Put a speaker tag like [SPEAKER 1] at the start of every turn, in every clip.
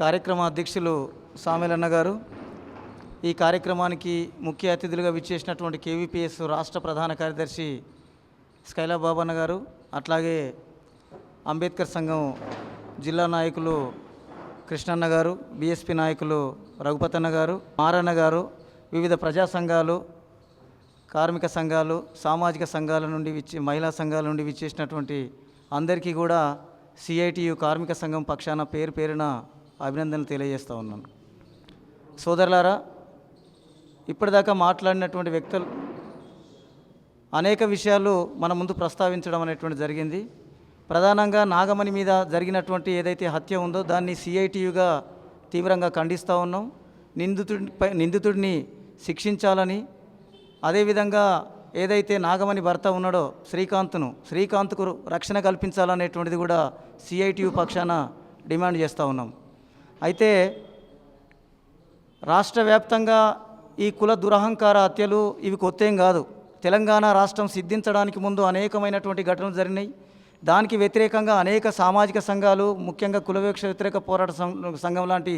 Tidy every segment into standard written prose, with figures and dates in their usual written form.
[SPEAKER 1] కార్యక్రమ అధ్యక్షులు సామెలన్న గారు, ఈ కార్యక్రమానికి ముఖ్య అతిథులుగా విచ్చేసినటువంటి కేవీపీఎస్ రాష్ట్ర ప్రధాన కార్యదర్శి స్కైలా బాబన్న గారు, అట్లాగే అంబేద్కర్ సంఘం జిల్లా నాయకులు కృష్ణన్న గారు, బీఎస్పీ నాయకులు రఘుపతన్న గారు, మారన్న గారు, వివిధ ప్రజా సంఘాలు, కార్మిక సంఘాలు, సామాజిక సంఘాల నుండి మహిళా సంఘాల నుండి విచ్చేసినటువంటి అందరికీ కూడా సిఐటియు కార్మిక సంఘం పక్షాన పేరు పేరున అభినందనలు తెలియజేస్తూ ఉన్నాను. సోదరులారా, ఇప్పటిదాకా మాట్లాడినటువంటి వ్యక్తులు అనేక విషయాలు మన ముందు ప్రస్తావించడం అనేటువంటి జరిగింది. ప్రధానంగా నాగమణి మీద జరిగినటువంటి ఏదైతే హత్య ఉందో దాన్ని సిఐటియుగా తీవ్రంగా ఖండిస్తూ ఉన్నాం. నిందితుడిని శిక్షించాలని, అదేవిధంగా ఏదైతే నాగమణి భర్త ఉన్నాడో శ్రీకాంత్కు రక్షణ కల్పించాలనేటువంటిది కూడా సిఐటియు పక్షాన డిమాండ్ చేస్తూ ఉన్నాం. అయితే రాష్ట్ర వ్యాప్తంగా ఈ కుల దురహంకార హత్యలు ఇవి కొత్తేం కాదు. తెలంగాణ రాష్ట్రం సిద్ధించడానికి ముందు అనేకమైనటువంటి ఘటనలు జరిగినాయి. దానికి వ్యతిరేకంగా అనేక సామాజిక సంఘాలు, ముఖ్యంగా కులవివక్ష వ్యతిరేక పోరాట సంఘం లాంటి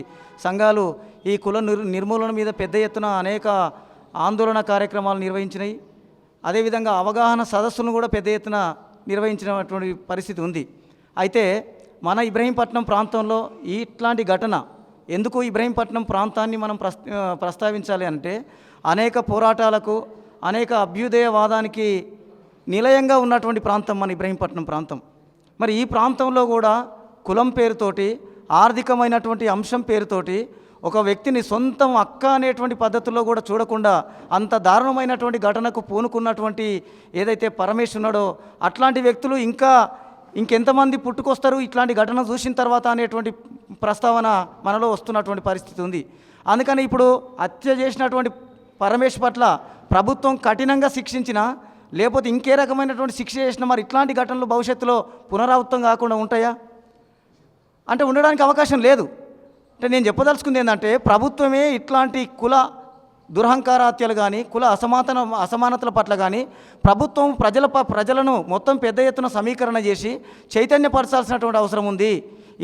[SPEAKER 1] సంఘాలు ఈ కుల నిర్మూలన మీద పెద్ద ఎత్తున అనేక ఆందోళన కార్యక్రమాలు నిర్వహించినాయి. అదేవిధంగా అవగాహన సదస్సులను కూడా పెద్ద ఎత్తున నిర్వహించినటువంటి పరిస్థితి ఉంది. అయితే మన ఇబ్రహీంపట్నం ప్రాంతంలో ఇట్లాంటి ఘటన ఎందుకు ఇబ్రహీంపట్నం ప్రాంతాన్ని మనం ప్రస్తావించాలి అంటే, అనేక పోరాటాలకు, అనేక అభ్యుదయవాదానికి నిలయంగా ఉన్నటువంటి ప్రాంతం మన ఇబ్రహీంపట్నం ప్రాంతం. మరి ఈ ప్రాంతంలో కూడా కులం పేరుతోటి, ఆర్థికమైనటువంటి అంశం పేరుతోటి ఒక వ్యక్తిని సొంతం అక్క అనేటువంటి పద్ధతుల్లో కూడా చూడకుండా అంత దారుణమైనటువంటి ఘటనకు పూనుకున్నటువంటి ఏదైతే పరమేశ్ ఉన్నాడో, అట్లాంటి వ్యక్తులు ఇంకెంతమంది పుట్టుకొస్తారు ఇట్లాంటి ఘటన చూసిన తర్వాత అనేటువంటి ప్రస్తావన మనలో వస్తున్నటువంటి పరిస్థితి ఉంది. అందుకని ఇప్పుడు హత్య చేసినటువంటి పరమేశ్ పట్ల ప్రభుత్వం కఠినంగా శిక్షించినా, లేకపోతే ఇంకే రకమైనటువంటి శిక్ష చేసినా మరి ఇట్లాంటి ఘటనలు భవిష్యత్తులో పునరావృతం కాకుండా ఉంటాయా అంటే ఉండడానికి అవకాశం లేదు. అంటే నేను చెప్పదలుచుకుంది ఏంటంటే, ప్రభుత్వమే ఇట్లాంటి కుల దురహంకార హత్యలు కానీ, కుల అసమానతల పట్ల కానీ ప్రభుత్వం ప్రజలను మొత్తం పెద్ద ఎత్తున సమీకరణ చేసి చైతన్యపరచాల్సినటువంటి అవసరం ఉంది.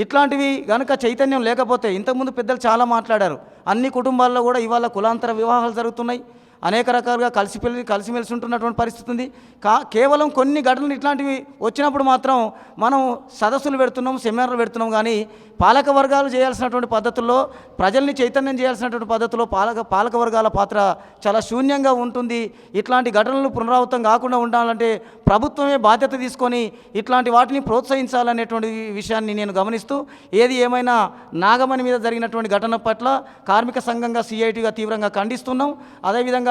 [SPEAKER 1] ఇట్లాంటివి కనుక చైతన్యం లేకపోతే, ఇంతకుముందు పెద్దలు చాలా మాట్లాడారు, అన్ని కుటుంబాల్లో కూడా ఇవాళ కులాంతర వివాహాలు జరుగుతున్నాయి, అనేక రకాలుగా కలిసిమెలిసి ఉంటున్నటువంటి పరిస్థితి ఉంది. కేవలం కొన్ని ఘటనలు ఇట్లాంటివి వచ్చినప్పుడు మాత్రం మనం సదస్సులు పెడుతున్నాం, సెమినార్లు పెడుతున్నాం, కానీ పాలక వర్గాలు చేయాల్సినటువంటి పద్ధతుల్లో, ప్రజల్ని చైతన్యం చేయాల్సినటువంటి పద్ధతిలో పాలక వర్గాల పాత్ర చాలా శూన్యంగా ఉంటుంది. ఇట్లాంటి ఘటనలు పునరావృతం కాకుండా ఉండాలంటే ప్రభుత్వమే బాధ్యత తీసుకొని ఇట్లాంటి వాటిని ప్రోత్సహించాలనేటువంటి విషయాన్ని నేను గమనిస్తూ, ఏది ఏమైనా నాగమణి మీద జరిగినటువంటి ఘటన పట్ల కార్మిక సంఘంగా సిఐటిగా తీవ్రంగా ఖండిస్తున్నాం. అదేవిధంగా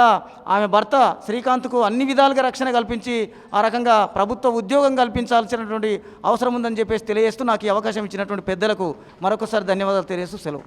[SPEAKER 1] ఆమె భర్త శ్రీకాంత్కు అన్ని విధాలుగా రక్షణ కల్పించి ఆ రకంగా ప్రభుత్వ ఉద్యోగం కల్పించాల్సినటువంటి అవసరం ఉందని చెప్పేసి తెలియజేస్తూ, నాకు ఈ అవకాశం ఇచ్చినటువంటి పెద్దలకు మరొకసారి ధన్యవాదాలు తెలియజేస్తూ సెలవు.